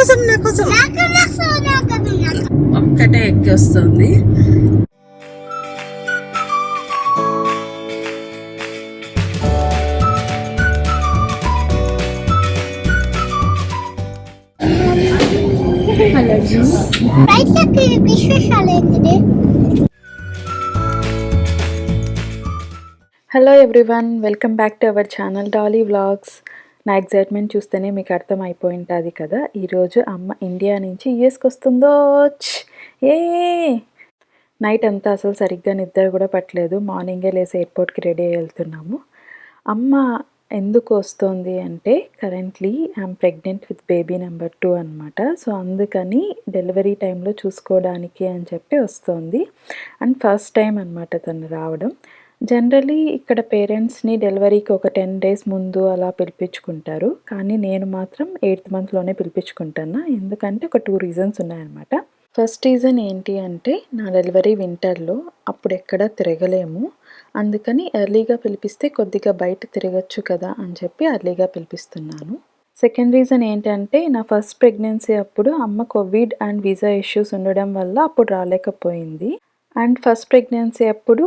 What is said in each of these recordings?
కోసం ఒక్కటే ఎక్కి వస్తుంది. Hello everyone, welcome back to our channel Dolly vlogs. నా ఎగ్జైట్మెంట్ చూస్తేనే మీకు అర్థం అయిపోయి ఉంటుంది కదా. ఈరోజు అమ్మ ఇండియా నుంచి యూఎస్కి వస్తుందో. ఏ నైట్ అంతా అసలు సరిగ్గా నిద్ర కూడా పట్టలేదు. మార్నింగే లేసి ఎయిర్పోర్ట్కి రెడీ అయ్యి వెళ్తున్నాము. అమ్మ ఎందుకు వస్తుంది అంటే currently I'm pregnant with baby number 2 అనమాట. సో అందుకని డెలివరీ టైంలో చూసుకోవడానికి అని చెప్పి వస్తుంది. అండ్ ఫస్ట్ టైం అనమాట తను రావడం. జనరలీ ఇక్కడ పేరెంట్స్ని డెలివరీకి ఒక 10 days ముందు అలా పిలిపించుకుంటారు. కానీ నేను మాత్రం 8th monthలోనే పిలిపించుకుంటాను. ఎందుకంటే ఒక 2 reasons ఉన్నాయన్నమాట. ఫస్ట్ రీజన్ ఏంటి అంటే నా డెలివరీ వింటర్లో, అప్పుడు ఎక్కడ తిరగలేము. అందుకని ఎర్లీగా పిలిపిస్తే కొద్దిగా బయట తిరగచ్చు కదా అని చెప్పి ఎర్లీగా పిలిపిస్తున్నాను. సెకండ్ రీజన్ ఏంటంటే నా ఫస్ట్ ప్రెగ్నెన్సీ అప్పుడు అమ్మ కోవిడ్ అండ్ వీసా ఇష్యూస్ ఉండడం వల్ల అప్పుడు రాలేకపోయింది. అండ్ ఫస్ట్ ప్రెగ్నెన్సీ అప్పుడు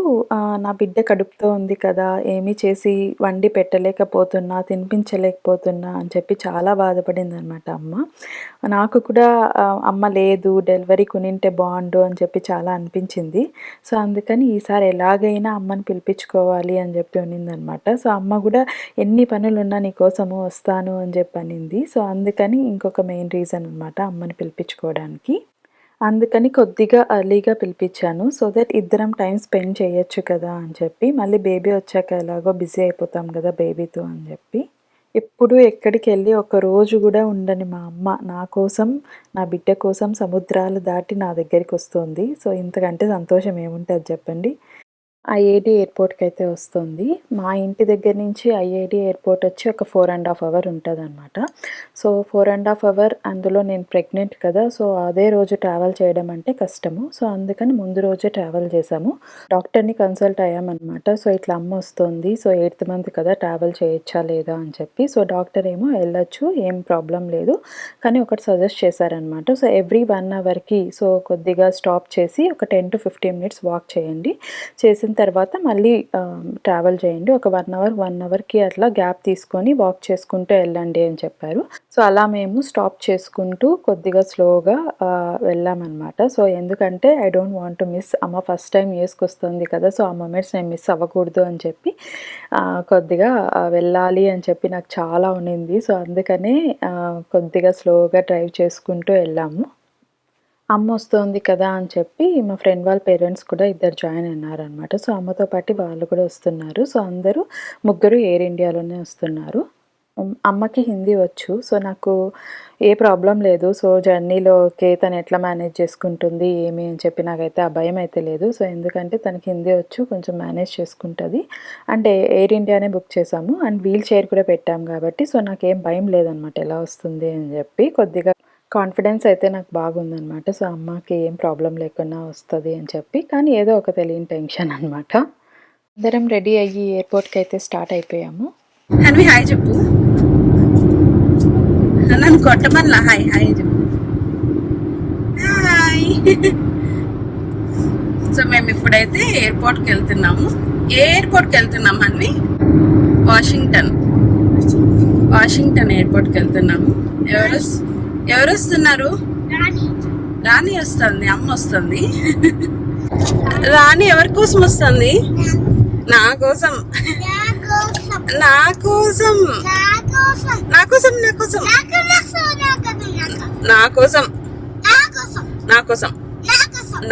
నా బిడ్డ కడుపుతో ఉంది కదా, ఏమీ చేసి వండి పెట్టలేకపోతున్నా, తినిపించలేకపోతున్నా అని చెప్పి చాలా బాధపడింది అనమాట అమ్మ. నాకు కూడా అమ్మ లేదు, డెలివరీ కొనింటే బాగుండు అని చెప్పి చాలా అనిపించింది. సో అందుకని ఈసారి ఎలాగైనా అమ్మని పిలిపించుకోవాలి అని చెప్పి ఉన్నిందనమాట. సో అమ్మ కూడా ఎన్ని పనులున్నా నీకోసము వస్తాను అని చెప్పి అనింది. సో అందుకని ఇంకొక మెయిన్ రీజన్ అనమాట అమ్మని పిలిపించుకోవడానికి. అందుకని కొద్దిగా ఎర్లీగా పిలిపించాను. సో దట్ ఇద్దరం టైం స్పెండ్ చేయొచ్చు కదా అని చెప్పి. మళ్ళీ బేబీ వచ్చాక ఎలాగో బిజీ అయిపోతాం కదా బేబీతో అని చెప్పి. ఎప్పుడు ఎక్కడికి వెళ్ళి ఒక రోజు కూడా ఉండని మా అమ్మ నా కోసం, నా బిడ్డ కోసం సముద్రాలు దాటి నా దగ్గరికి వస్తుంది. సో ఇంతకంటే సంతోషం ఏముంటుంది చెప్పండి. ఐఐడి ఎయిర్పోర్ట్కి అయితే వస్తుంది. మా ఇంటి దగ్గర నుంచి ఐఐడి ఎయిర్పోర్ట్ వచ్చి ఒక 4.5 hours ఉంటుంది అనమాట. సో 4.5 hours అందులో నేను ప్రెగ్నెంట్ కదా. సో అదే రోజు ట్రావెల్ చేయడం అంటే కష్టము. సో అందుకని ముందు రోజే ట్రావెల్ చేసాము. డాక్టర్ని కన్సల్ట్ అయ్యామన్నమాట. సో ఇట్లా అమ్మ వస్తుంది, సో 8th month కదా, ట్రావెల్ చేయొచ్చా లేదా అని చెప్పి. సో డాక్టర్ ఏమో వెళ్ళొచ్చు, ఏం ప్రాబ్లం లేదు, కానీ ఒకటి సజెస్ట్ చేశారనమాట. సో ఎవ్రీ 1 hourకి సో కొద్దిగా స్టాప్ చేసి ఒక 10 to 15 minutes వాక్ చేయండి. చేసిన తర్వాత మళ్ళీ ట్రావెల్ చేయండి. ఒక 1 hourకి అట్లా గ్యాప్ తీసుకొని వాక్ చేసుకుంటూ వెళ్ళండి అని చెప్పారు. సో అలా మేము స్టాప్ చేసుకుంటూ కొద్దిగా స్లోగా వెళ్ళామన్నమాట. సో ఎందుకంటే I don't want to miss, అమ్మ ఫస్ట్ టైం వేసుకొస్తుంది కదా. సో ఆ మూమెంట్స్ నేను మిస్ అవ్వకూడదు అని చెప్పి కొద్దిగా వెళ్ళాలి అని చెప్పి నాకు చాలా ఉన్నింది. సో అందుకనే కొద్దిగా స్లోగా డ్రైవ్ చేసుకుంటూ వెళ్ళాము. అమ్మ వస్తుంది కదా అని చెప్పి మా ఫ్రెండ్ వాళ్ళ పేరెంట్స్ కూడా ఇద్దరు జాయిన్ అయినారనమాట. సో అమ్మతో పాటు వాళ్ళు కూడా వస్తున్నారు. సో అందరూ ముగ్గురు ఎయిర్ ఇండియాలోనే వస్తున్నారు. అమ్మకి హిందీ వచ్చు. సో నాకు ఏ ప్రాబ్లం లేదు. సో జర్నీలోకి తను ఎట్లా మేనేజ్ చేసుకుంటుంది ఏమి అని చెప్పి నాకైతే ఆ భయం అయితే లేదు. సో ఎందుకంటే తనకి హిందీ వచ్చు, కొంచెం మేనేజ్ చేసుకుంటుంది. అంటే ఎయిర్ ఇండియానే బుక్ చేసాము అండ్ వీల్ చైర్ కూడా పెట్టాము కాబట్టి సో నాకేం భయం లేదనమాట ఎలా వస్తుంది అని చెప్పి. కొద్దిగా కాన్ఫిడెన్స్ అయితే నాకు బాగుందనమాట. సో అమ్మకి ఏం ప్రాబ్లం లేకుండా వస్తుంది అని చెప్పి. కానీ ఏదో ఒక తెలియని టెన్షన్ అనమాట. అందరం రెడీ అయ్యి ఎయిర్పోర్ట్కి అయితే స్టార్ట్ అయిపోయాము. హన్వి హాయ్ చెప్పు, నన్ను కొట్టమల్లా. హాయ్ హాయ్ చెప్పు. హాయ్. సో మేము ఇప్పుడైతే ఎయిర్పోర్ట్కి వెళ్తున్నాము. ఏ ఎయిర్పోర్ట్కి వెళ్తున్నాం హన్వి? వాషింగ్టన్ ఎయిర్పోర్ట్కి వెళ్తున్నాము. ఎవరు వస్తున్నారు? రాణి వస్తుంది, అమ్మ వస్తుంది. రాణి ఎవరి కోసం వస్తుంది? నా కోసం.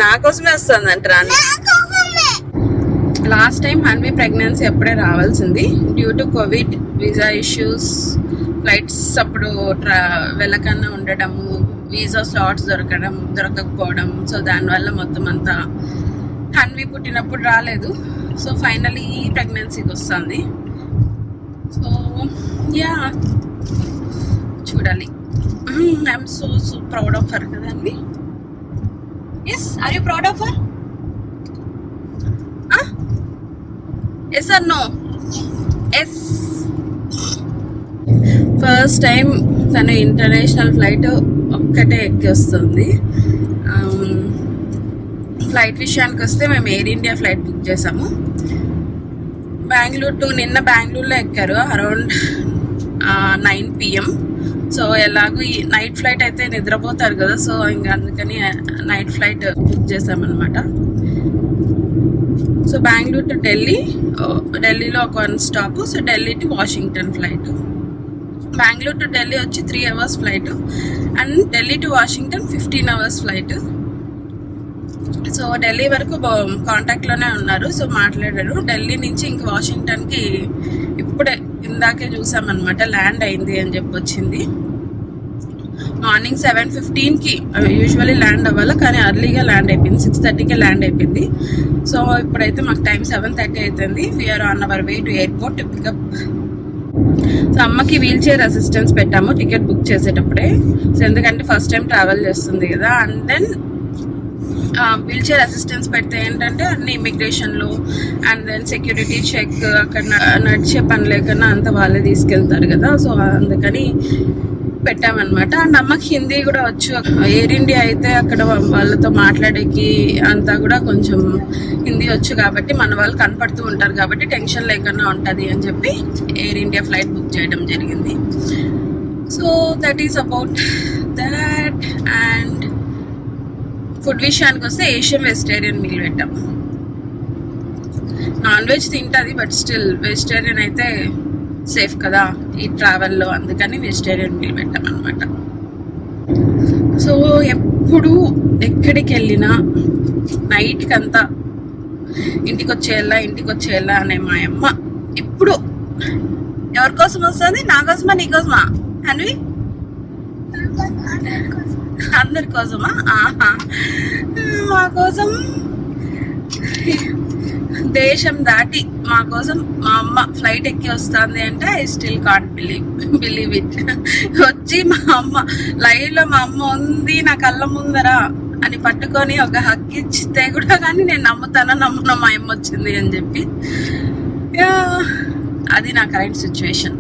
నా కోసమే వస్తుంది అంట రాణి. లాస్ట్ టైం హన్వి ప్రెగ్నెన్సీ అప్పుడే రావాల్సింది. Due to Covid visa issues, flights అప్పుడు వెళ్ళకన్నా ఉండటము, వీసా స్లాట్స్ దొరకకపోవడం. సో దానివల్ల మొత్తం అంతా హన్వి పుట్టినప్పుడు రాలేదు. సో ఫైనలీ ఈ ప్రెగ్నెన్సీకి వస్తుంది. సో యా చూడాలి. I'm so proud of her కదా Hanvi. Yes, are you proud of her? Yes or no? Yes. First time తను ఇంటర్నేషనల్ ఫ్లైట్ ఒక్కటే ఎక్కి వస్తుంది. ఫ్లైట్ విషయానికి వస్తే మేము ఎయిర్ ఇండియా ఫ్లైట్ బుక్ చేసాము. బెంగళూరు టు నిన్న బెంగళూరులో ఎక్కారు అరౌండ్ 9 PM. సో ఎలాగో ఈ నైట్ ఫ్లైట్ అయితే నిద్రపోతారు కదా, సో ఇంకా అందుకని నైట్ ఫ్లైట్ బుక్ చేసామన్నమాట. సో బెంగళూరు టు ఢిల్లీ, ఢిల్లీలో ఒక 1 stop. So Delhi to Washington flight. Bengaluru to Delhi వచ్చి 3 hours flight and Delhi to Washington 15 hours flight. So Delhi వరకు కాంటాక్ట్లోనే ఉన్నారు, సో మాట్లాడారు. ఢిల్లీ నుంచి ఇంక వాషింగ్టన్కి ఇప్పుడే ఇందాకే చూసామన్నమాట, ల్యాండ్ అయింది అని చెప్పి వచ్చింది. మార్నింగ్ 7:15కి యూజువల్లీ ల్యాండ్ అవ్వాలి, కానీ అర్లీగా ల్యాండ్ అయిపోయింది. 6:30కే ల్యాండ్ అయిపోయింది. సో ఇప్పుడైతే మాకు టైం 7:30 అవుతుంది. We're on our way to airport to pick up. So అమ్మకి వీల్ చైర్ అసిస్టెన్స్ పెట్టాము టికెట్ బుక్ చేసేటప్పుడే. సో ఎందుకంటే ఫస్ట్ టైం ట్రావెల్ చేస్తుంది కదా. And then wheelchair assistance పెడితే ఏంటంటే అన్ని ఇమిగ్రేషన్లు అండ్ దెన్ సెక్యూరిటీ చెక్, అక్కడ నడిచే పని లేకన్నా అంతా వాళ్ళే తీసుకెళ్తారు కదా. సో అందుకని పెట్టామన్నమాట. అండ్ అమ్మకి హిందీ కూడా వచ్చు. ఎయిర్ ఇండియా అయితే అక్కడ వాళ్ళతో మాట్లాడేకి అంతా కూడా కొంచెం హిందీ వచ్చు కాబట్టి మన వాళ్ళు కనపడుతూ ఉంటారు కాబట్టి టెన్షన్ లేకుండా ఉంటుంది అని చెప్పి ఎయిర్ ఇండియా ఫ్లైట్ బుక్ చేయడం జరిగింది. So that is about that. And food విషయానికి వస్తే ఏషియన్ వెజిటేరియన్ మీల్ పెట్టాం. నాన్ వెజ్ తింటుంది బట్ స్టిల్ వెజిటేరియన్ అయితే సేఫ్ కదా ఈ ట్రావెల్లో, అందుకని వెజిటేరియన్ మీల్ పెట్టామన్నమాట. సో ఎప్పుడు ఎక్కడికి వెళ్ళినా నైట్కి అంతా ఇంటికి వచ్చేయాలా అనే మా అమ్మ ఇప్పుడు ఎవరి కోసం వస్తుంది? నా కోసమా నీ కోసమా అన్వి? అందరి కోసమా? మా కోసం దేశం దాటి మా కోసం మా అమ్మ ఫ్లైట్ ఎక్కి వస్తుంది అంటే I still can't believe it. వచ్చి మా అమ్మ లైవ్లో మా అమ్మ ఉంది నా కళ్ళ ముందరా అని పట్టుకొని ఒక హక్ ఇచ్చితే కూడా కానీ నేను నమ్మను మా అమ్మ వచ్చింది అని చెప్పి. అది నా కరెంట్ సిచ్యువేషన్.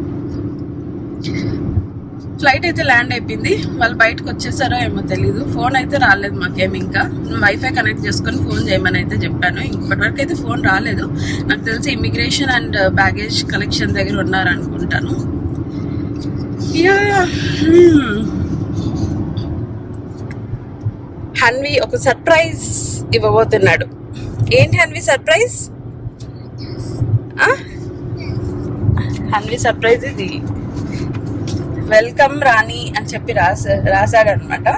ఫ్లైట్ అయితే ల్యాండ్ అయిపోయింది. వాళ్ళు బయటకు వచ్చేసారో ఏమో తెలీదు. ఫోన్ అయితే రాలేదు మాకేమి. ఇంకా వైఫై కనెక్ట్ చేసుకొని ఫోన్ చేయమని అయితే చెప్పాను. ఇప్పటివరకు అయితే ఫోన్ రాలేదు. నాకు తెలిసి ఇమిగ్రేషన్ అండ్ బ్యాగేజ్ కలెక్షన్ దగ్గర ఉన్నారనుకుంటాను. హన్వి ఒక సర్ప్రైజ్ ఇవ్వబోతున్నాడు. ఏంటి హన్వి సర్ప్రైజ్? హన్వి సర్ప్రైజ్ ఇది వెల్కమ్ రాణి అని చెప్పి రాశాడనమాట.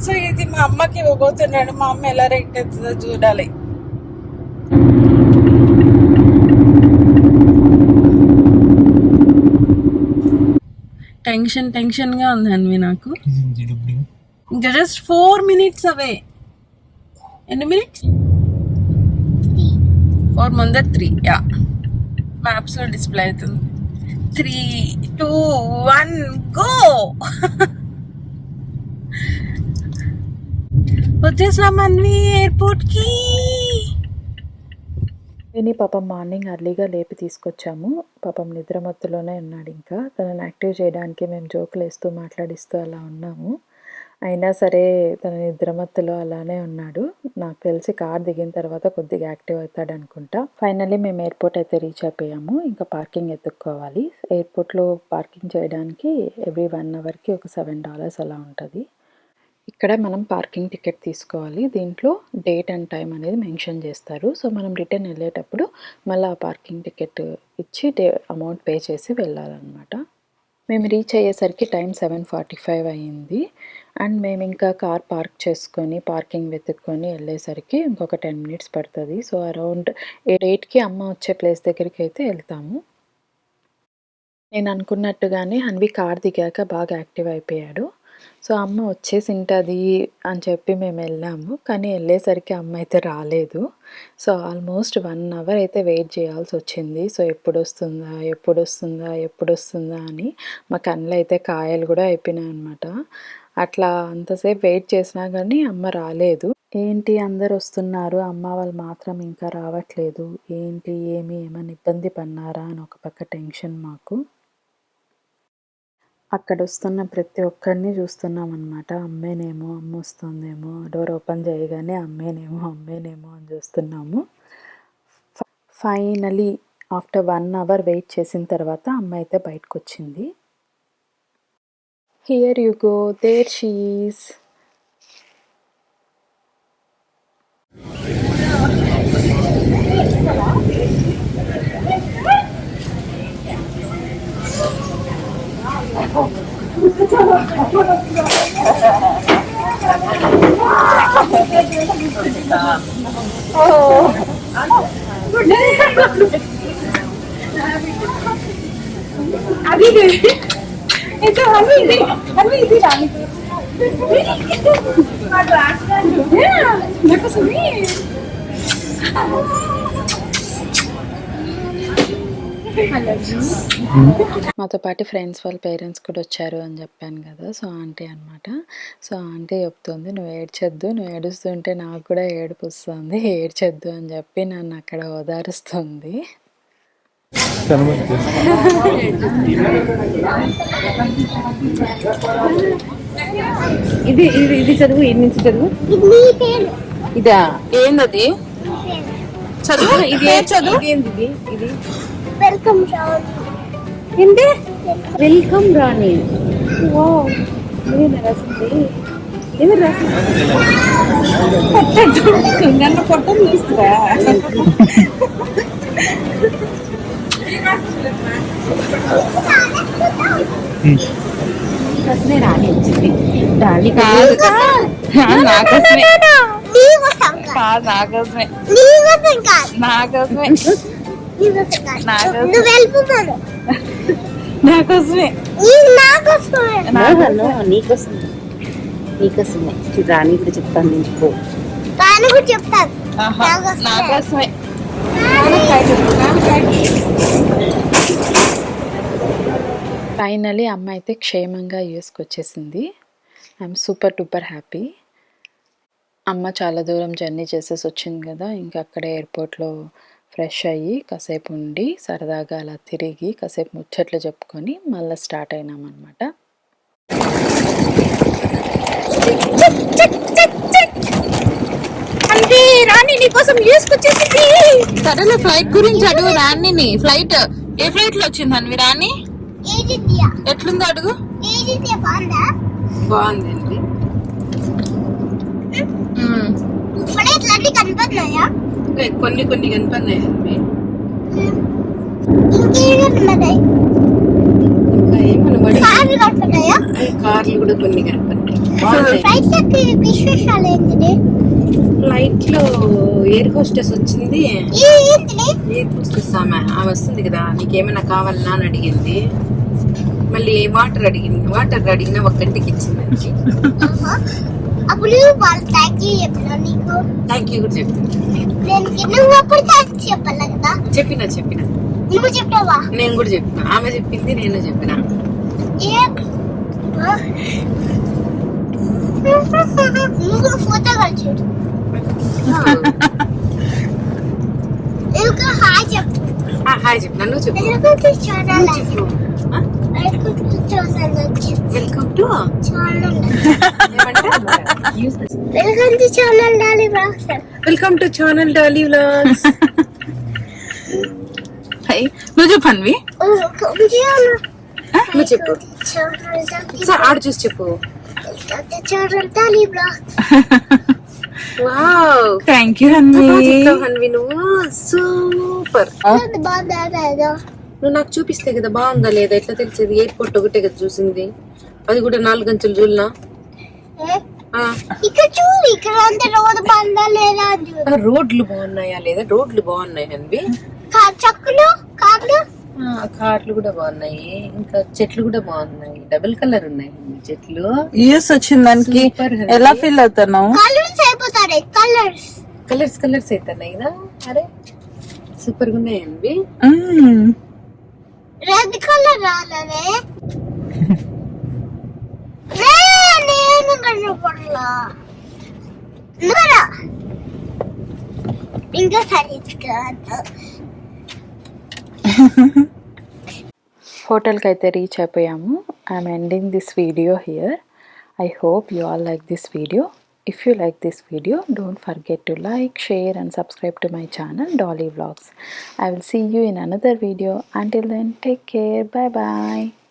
సో ఇది మా అమ్మకి ఇవ్వబోతున్నాడు. మా అమ్మ ఎలా రియాక్ట్ అవుతుందో చూడాలి. టెన్షన్గా ఉంది అన్వి నాకు. ఇంకా జస్ట్ 4 minutes అవే. ఎన్ని మినిట్స్? 4 ముందర 3. యా, మ్యాప్స్లో డిస్ప్లే అవుతుంది. 3, 2, 1 గో. వచ్చేసాం అన్వి ఎయిర్పోర్ట్కి. విని పాపం మార్నింగ్ అర్లీగా లేపి తీసుకొచ్చాము. పాపం నిద్రమత్తులోనే ఉన్నాడు. ఇంకా తనని యాక్టివ్ చేయడానికి మేము జోకులు వేస్తూ మాట్లాడిస్తూ అలా ఉన్నాము. అయినా సరే తన నిద్రమత్తులో అలానే ఉన్నాడు. నాకు తెలిసి కార్ దిగిన తర్వాత కొద్దిగా యాక్టివ్ అవుతాడు అనుకుంటా. ఫైనల్లీ మేము ఎయిర్పోర్ట్ అయితే రీచ్ అయిపోయాము. ఇంకా పార్కింగ్ ఎత్తుక్కోవాలి. ఎయిర్పోర్ట్లో పార్కింగ్ చేయడానికి ఎవ్రీ 1 hourకి ఒక $7 అలా ఉంటుంది. ఇక్కడ మనం పార్కింగ్ టికెట్ తీసుకోవాలి. దీంట్లో డేట్ అండ్ టైం అనేది మెన్షన్ చేస్తారు. సో మనం రిటర్న్ వెళ్ళేటప్పుడు మళ్ళీ ఆ పార్కింగ్ టికెట్ ఇచ్చి అమౌంట్ పే చేసి వెళ్ళాలన్నమాట. మేము రీచ్ అయ్యేసరికి టైం 7:45 అయ్యింది. అండ్ మేము ఇంకా కార్ పార్క్ చేసుకొని పార్కింగ్ వెతుక్కొని వెళ్ళేసరికి ఇంకొక 10 minutes పడుతుంది. సో అరౌండ్ 8కి అమ్మ వచ్చే ప్లేస్ దగ్గరికి అయితే వెళ్తాము. నేను అనుకున్నట్టుగానే హన్వి కార్ దిగాక బాగా యాక్టివ్ అయిపోయాడు. సో అమ్మ వచ్చేసి ఉంటుంది అని చెప్పి మేము వెళ్ళాము. కానీ వెళ్ళేసరికి అమ్మ అయితే రాలేదు. సో ఆల్మోస్ట్ 1 hour అయితే వెయిట్ చేయాల్సి వచ్చింది. సో ఎప్పుడు వస్తుందా అని మా కళ్ళు అయితే కాయలు కూడా అయిపోయినాయి అనమాట. అట్లా అంతసేపు వెయిట్ చేసినా కానీ అమ్మ రాలేదు. ఏంటి అందరు వస్తున్నారు, అమ్మ వాళ్ళు మాత్రం ఇంకా రావట్లేదు, ఏంటి ఏమన్నా ఇబ్బంది పడినారా అని ఒక పక్క టెన్షన్ మాకు. అక్కడ వస్తున్న ప్రతి ఒక్కరిని చూస్తున్నాం అనమాట. అమ్మేనేమో, అమ్మ వస్తుందేమో, డోర్ ఓపెన్ చేయగానే అమ్మేనేమో అని చూస్తున్నాము. ఫైనలీ ఆఫ్టర్ 1 అవర్ వెయిట్ చేసిన తర్వాత అమ్మ అయితే బయటకు వచ్చింది. Here you go, there she is. మాతో పాటు ఫ్రెండ్స్ వాళ్ళ పేరెంట్స్ కూడా వచ్చారు అని చెప్పాను కదా. సో ఆంటీ అనమాట. సో ఆంటీ చెప్తుంది, నువ్వు ఏడ్చొద్దు, నువ్వు ఏడుస్తుంటే నాకు కూడా ఏడుపు వస్తుంది, ఏడ్చొద్దు అని చెప్పి నన్ను అక్కడ ఓదారుస్తుంది. ఇది ఇది ఇది చదువు, ఇది నుంచి చదువు. ఇదా ఏందది చదువు? ఇది ఏ చదువు? ఇది వెల్కమ్ ఏంటి? వెల్కమ్ రాణి. ఓ నేను రాసింది ఏమి రాసింది? నన్ను పొట్టలు తీస్తురా. రాణి వచ్చింది. రాణి కాదు, నాకోసమే నాకోసమే నాకోసమే నాకోసమే నీకోసమే రాణి కూడా చెప్తాను. నించుకో చెప్తాను నాకోసమే. ఫైనలీ అమ్మ అయితే క్షేమంగా యూఎస్కి వచ్చేసింది. I'm super duper happy. అమ్మ చాలా దూరం జర్నీ చేసేసి వచ్చింది కదా, ఇంకా అక్కడ ఎయిర్పోర్ట్లో ఫ్రెష్ అయ్యి కాసేపు ఉండి సరదాగా అలా తిరిగి కాసేపు ముచ్చట్లు చెప్పుకొని మళ్ళీ స్టార్ట్ అయినామన్నమాట. రాణి నీకోసం యూఎస్కి వచ్చేసింది. సరేలే, ఫ్లైట్ గురించి అడుగు రాణిని. ఫ్లైట్ ఏ ఫ్లైట్ లో వచ్చింది అన్వి? రాణి ఎట్లుందో అడుగు. బాగుందండి. కనపడుతున్నాయా? కొన్ని కొన్ని కనపడినాయి. కార్లు కూడా కొన్ని కనపడినాయి. ఫ్లైట్ లో ఎయిర్ హోస్టెస్ వచ్చింది. ఎయిర్ హోస్టెస్ ఆమె వస్తుంది కదా, నీకేమైనా కావాలన్నా అని అడిగింది. మళ్ళీ వాటర్ అడిగింది. వాటర్ అడిగినా ఒక గంటకి ఇచ్చింది. అప్పుడు వాళ్ళు థ్యాంక్ యూ చెప్పినా నీకు? థ్యాంక్ యూ కూడా చెప్పింది. నువ్వు అప్పుడు థ్యాంక్స్ చెప్పాలి కదా. చెప్పినా నువ్వు చెప్పావా? నేను కూడా చెప్పిన. ఆమె చెప్పింది, నేను చెప్పిన. నువ్వు ఫోటో కలిసి హాయ్ చెప్పు. హాయ్ చెప్పిన. నువ్వు చెప్పు. Welcome to channel Dolly vlogs. Welcome to channel Dolly vlogs. Hi నువ్వు చెప్పు అన్వి. నువ్వు చెప్పు. ఆడు చూసి చెప్పు. Channel Dolly vlogs. Wow, thank you Anvi. నువ్వు సూపర్. నువ్వు నాకు చూపిస్తే కదా బాగుందా లేదా ఎట్లా తెలిసేది? ఎయిర్పోర్ట్ ఒకటే కదా చూసింది, అది కూడా 4 గంటలు చూడలా. ఇక్కడ చూడు, ఇక్కడ అంతా రోడ్డు బాగుందా లేదా? రోడ్లు బాగున్నాయా లేదా? రోడ్లు బాగున్నాయి అన్వి. కార్లు కూడా బాగున్నాయి, ఇంకా చెట్లు కూడా బాగున్నాయి. డబుల్ కలర్ ఉన్నాయి చెట్లు. యూఎస్ వచ్చింది దానికి ఎలా ఫీల్ అవుతున్నావు? కలర్స్ అవుతున్నాయి కదా. అరే సూపర్ గా ఉన్నాయి అన్వి. రెడ్ కలర్ రాలే. నేను కనపడలా. ఇంకా సరే హోటల్కి అయితే రీచ్ అయిపోయాము. I'm ending this video here. I hope you all like this video. If you like this video, don't forget to like, share and subscribe to my channel Dolly Vlogs. I will see you in another video. Until then, take care. Bye bye.